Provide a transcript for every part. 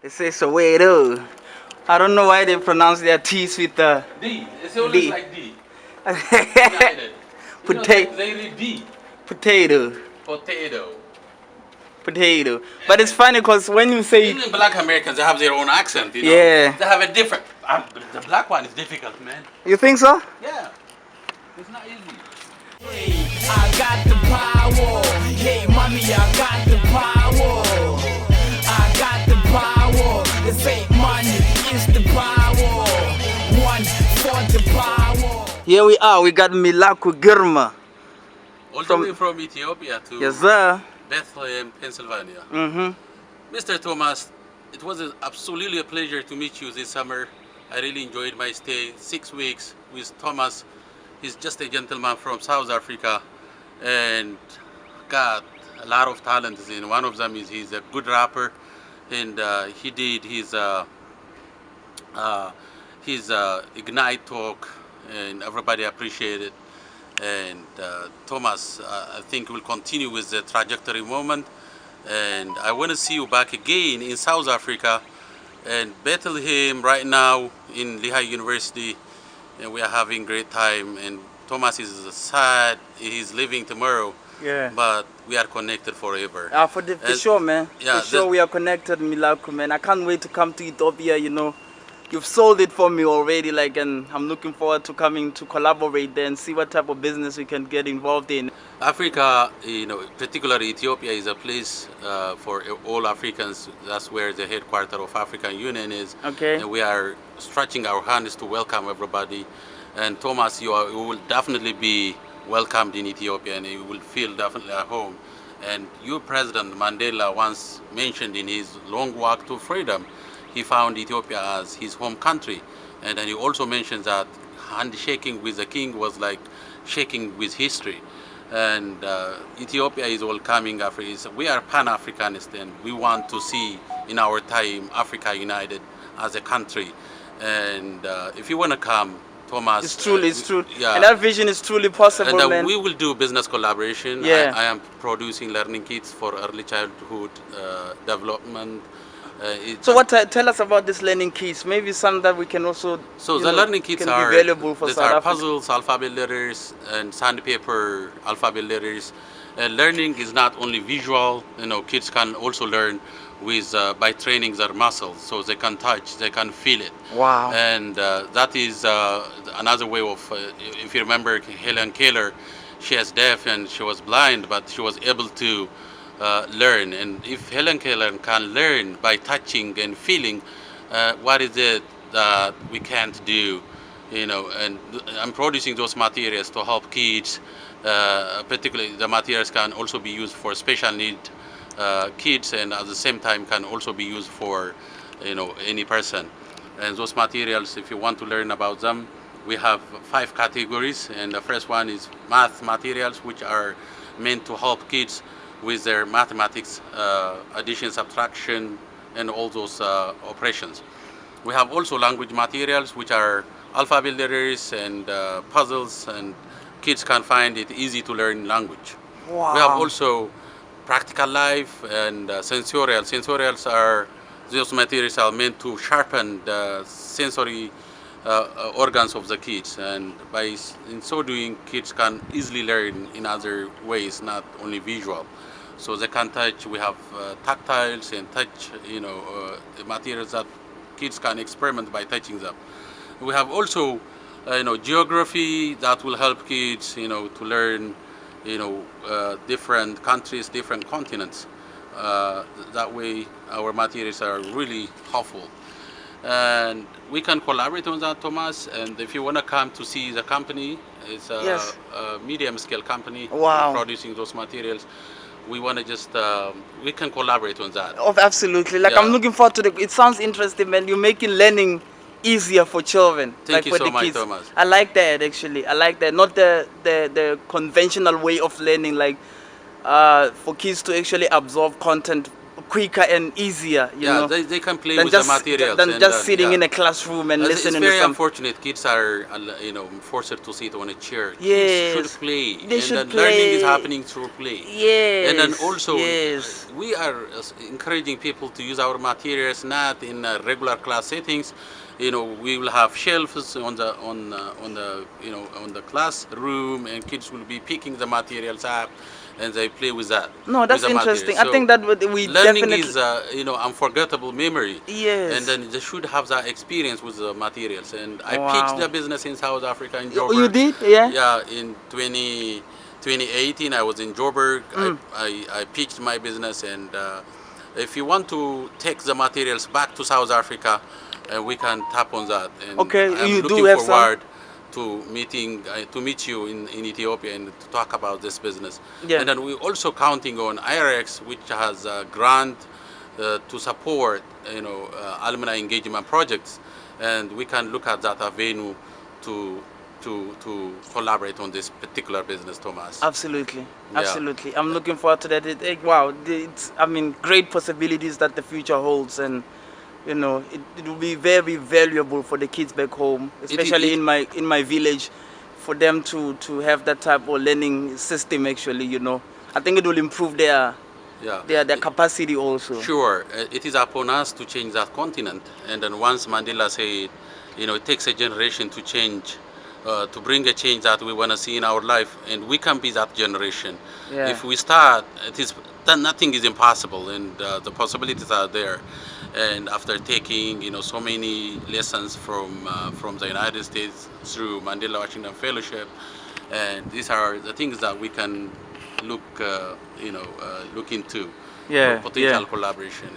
It says Soweto. I don't know why they pronounce their T's with the D. It's always D. like D. United. Potato. They read D. Potato. Potato. Potato. But it's funny because when you say Even black Americans, they have their own accent, you know. Yeah. They have a different. The black one is difficult, man. You think so? Yeah. It's not easy. Hey, I got the power. Hey, mommy, I got the power. I got the power. This ain't money, it's the power. One for the power. Here we are. We got Melaku Girma. All the way from Ethiopia to Yes, sir. Bethlehem, Pennsylvania. Mm-hmm. Mr. Thomas, it was absolutely a pleasure to meet you this summer. I really enjoyed my stay, 6 weeks with Thomas. He's just a gentleman from South Africa and got a lot of talents. And one of them is he's a good rapper, and he did his Ignite talk, and everybody appreciated it. And Thomas, I think will continue with the trajectory moment. And I want to see you back again in South Africa and Bethlehem right now in Lehigh University, and we are having great time. And Thomas is sad, he's leaving tomorrow. Yeah. But we are connected forever. For sure, man. Yeah, for sure, we are connected, Melaku, man. I can't wait to come to Ethiopia, you know. You've sold it for me already, like, and I'm looking forward to coming to collaborate there and see what type of business we can get involved in. Africa, you know, particularly Ethiopia, is a place for all Africans. That's where the headquarters of African Union is. Okay. And we are stretching our hands to welcome everybody. And Thomas, you will definitely be welcomed in Ethiopia, and you will feel definitely at home. And your President Mandela once mentioned in his long walk to freedom, he found Ethiopia as his home country. And then he also mentioned that handshaking with the king was like shaking with history. And Ethiopia is welcoming Africa. We are Pan-Africanists, and we want to see in our time Africa united as a country. And if you want to come, Thomas, it's true. Yeah. And that vision is truly possible, and man. we will do business collaboration. Yeah. I am producing learning kits for early childhood development. So tell us about this learning kits, maybe some that we can also learning kits can are be valuable for South Africa. Puzzles, alphabet letters, and sandpaper alphabet letters. Learning is not only visual, you know, kids can also learn with by training their muscles, so they can touch, they can feel it. Wow. And that is another way of, if you remember Helen Keller, she is deaf and she was blind, but she was able to learn. And if Helen Keller can learn by touching and feeling, what is it that we can't do? You know, and I'm producing those materials to help kids. Particularly, the materials can also be used for special need kids, and at the same time can also be used for, you know, any person. And those materials, if you want to learn about them, we have 5 categories. And the first one is math materials, which are meant to help kids with their mathematics, addition, subtraction, and all those operations. We have also language materials, which are alphabet letters and puzzles, and kids can find it easy to learn language. Wow. We have also practical life and sensorial. Sensorials are those materials are meant to sharpen the sensory organs of the kids, and in so doing, kids can easily learn in other ways, not only visual. So they can touch. We have tactiles and touch, you know, materials that kids can experiment by touching them. We have also, you know, geography that will help kids, you know, to learn, you know, different countries, different continents. That way, our materials are really helpful. And we can collaborate on that, Thomas. And if you want to come to see the company, it's a medium-scale company. Wow. Producing those materials. We want to just, we can collaborate on that. Oh, absolutely. Like, yeah. I'm looking forward to it sounds interesting, man. You're making learning easier for children. Thank like you for so the much, kids. Thomas. I like that, actually. I like that. Not the conventional way of learning, like for kids to actually absorb content quicker and easier, you know, they can play than with just the materials. than and, just sitting yeah. in a classroom and It's listening very to some. unfortunate. Kids are, forced to sit on a chair. Yes. Kids should play, They and should then learning is play. happening through play. Yes. And then also, yes. we are encouraging people to use our materials not in regular class settings. We will have shelves on the classroom, and kids will be picking the materials up, and they play with that. No, that's with the interesting. materials. I think that we Learning definitely. is unforgettable memory. Yes. And then they should have that experience with the materials. And I Wow. pitched the business in South Africa in You Joburg. did? Yeah? Yeah, in 2018 I was in Joburg. I pitched my business, and if you want to take the materials back to South Africa, we can tap on that. And Okay, I'm you do looking have some? forward to meet you in Ethiopia and to talk about this business. Yeah. And then we're also counting on IRX, which has a grant to support alumni engagement projects, and we can look at that avenue to collaborate on this particular business, Thomas. Absolutely, Yeah. absolutely. I'm looking forward to that. Wow, it's, I mean, great possibilities that the future holds, and it will be very valuable for the kids back home, especially in my village, for them to have that type of learning system. Actually, I think it will improve their capacity also. Sure, it is upon us to change that continent. And then once Mandela said, it takes a generation to change, to bring a change that we want to see in our life, and we can be that generation. Yeah. If we start, then nothing is impossible, and the possibilities are there. And after taking, so many lessons from the United States through Mandela Washington Fellowship, and these are the things that we can look into. Yeah, For potential yeah. collaboration.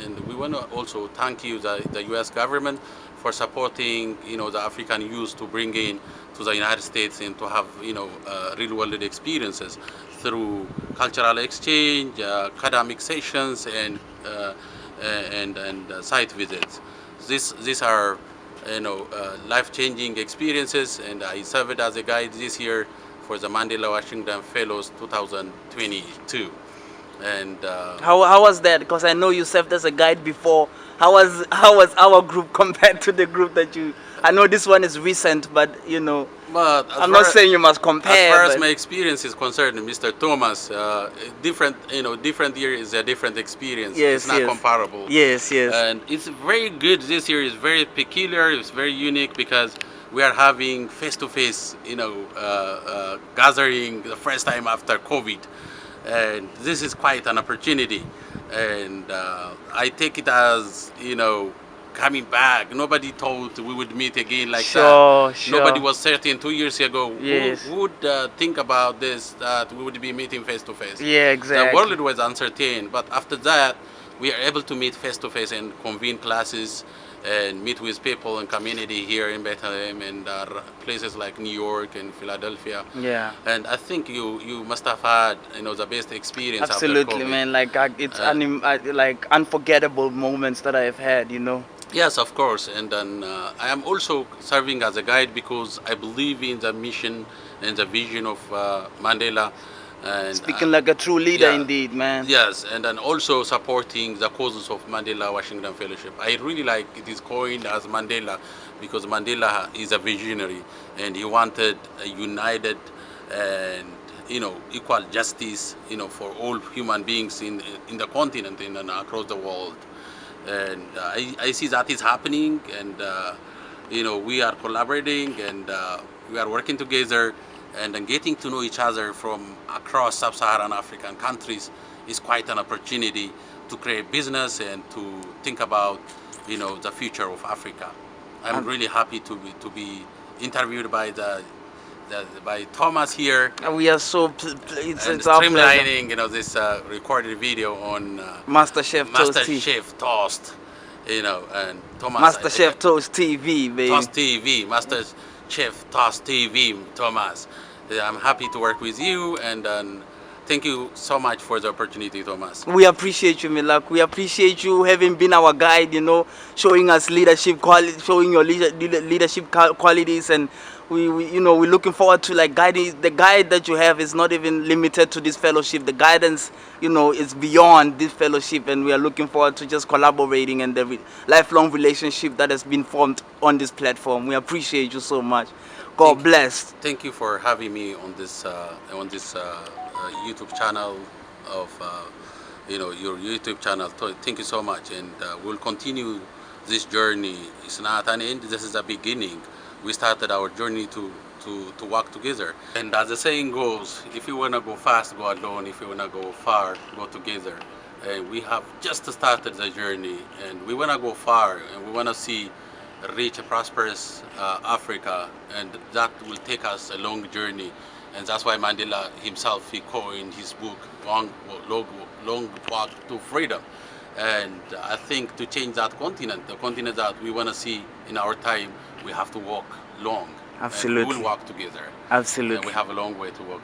And we want to also thank you, the U.S. government, for supporting the African youth to bring in to the United States and to have real world experiences through cultural exchange, academic sessions, and site visits. These are life-changing experiences, and I served as a guide this year for the Mandela Washington Fellows 2022. And How was that? Because I know you served as a guide before. How was our group compared to the group that you? I know this one is recent, but but I'm not saying you must compare. As far as but my experience is concerned, Mr. Thomas, different year is a different experience. Yes, it's not yes. comparable. Yes, yes. And it's very good. This year is very peculiar. It's very unique because we are having face-to-face, gathering the first time after COVID, and this is quite an opportunity. And I take it as coming back. Nobody thought we would meet again like that. Sure. Nobody was certain 2 years ago Yes. who would think about this, that we would be meeting face to face. Yeah, exactly. The world was uncertain, but after that, we are able to meet face to face and convene classes and meet with people and community here in Bethlehem and places like New York and Philadelphia. Yeah. And I think you must have had the best experience. Absolutely, after COVID. man. Like it's like unforgettable moments that I've had. Yes, of course. And then I am also serving as a guide because I believe in the mission and the vision of Mandela. And Speaking like a true leader, yeah. indeed, man. Yes, and then also supporting the causes of Mandela Washington Fellowship. I really like it is coined as Mandela because Mandela is a visionary and he wanted a united and equal justice for all human beings in the continent and across the world. And I see that is happening, and we are collaborating and we are working together, and then getting to know each other from across sub-Saharan African countries is quite an opportunity to create business and to think about the future of Africa. I'm really happy to be interviewed by by Thomas here. We are so it's And our pleasure. streamlining, this recorded video on MasterChef Toast TV. MasterChef Toast, and Thomas. MasterChef Toast TV, baby. Toast TV, MasterChef Toast TV, Thomas. I'm happy to work with you, and then thank you so much for the opportunity, Thomas. We appreciate you, Melaku. We appreciate you having been our guide, showing us leadership quality, showing your leadership qualities, and we're looking forward to like guiding. The guide that you have is not even limited to this fellowship. The guidance, is beyond this fellowship, and we are looking forward to just collaborating and the lifelong relationship that has been formed on this platform. We appreciate you so much. God bless. Thank you for having me on this YouTube channel of your YouTube channel. Thank you so much, and we'll continue this journey. It's not an end. This is a beginning. We started our journey to work together. And as the saying goes, if you wanna go fast, go alone. If you wanna go far, go together. And we have just started the journey, and we wanna go far, and we wanna see rich, prosperous Africa, and that will take us a long journey. And that's why Mandela himself, he coined his book, Long Walk to Freedom. And I think to change that continent, the continent that we want to see in our time, we have to walk long. Absolutely. And we will walk together. Absolutely. And we have a long way to walk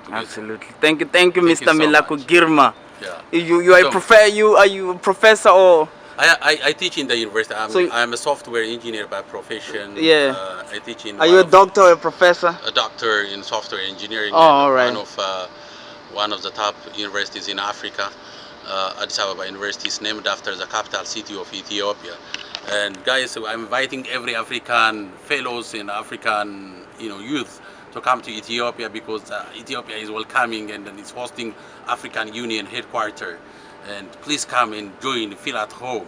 together. Absolutely. Thank you, Mr. so Melaku much. Girma. Yeah. Are you a professor or? I teach in the university. I'm a software engineer by profession. Yeah. I teach in. Are you a doctor or a professor? A doctor in software engineering. Oh, all right. One of the top universities in Africa. Addis Ababa University is named after the capital city of Ethiopia. And guys, I'm inviting every African fellows and African youth to come to Ethiopia, because Ethiopia is welcoming and is hosting African Union headquarters. And please come and join, feel at home,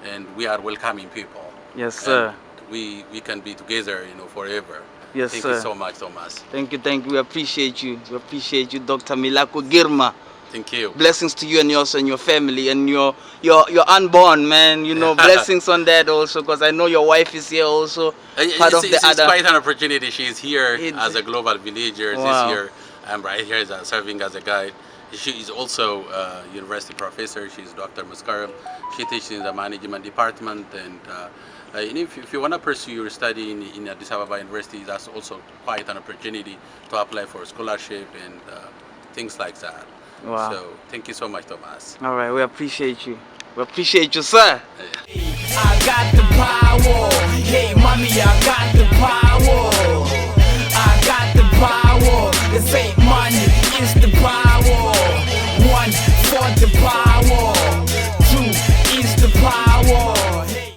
and we are welcoming people. Yes, sir. And we can be together, forever. Yes, Thank sir. you so much, Thomas. Thank you. We appreciate you. We appreciate you, Dr. Melaku Girma. Thank you. Blessings to you and yours and your family and your unborn, man. Blessings on that also, because I know your wife is here also. Part of the it's other. quite an opportunity. She's here as a global villager. Wow. This year, I'm right here serving as a guide. She is also a university professor. She's Dr. Maskaram. She teaches in the management department. And if you want to pursue your study in Addis Ababa University, that's also quite an opportunity to apply for scholarship and things like that. Wow. So thank you so much, Thomas. All right, we appreciate you. We appreciate you, sir. I got the power. Hey, mommy, I got the power.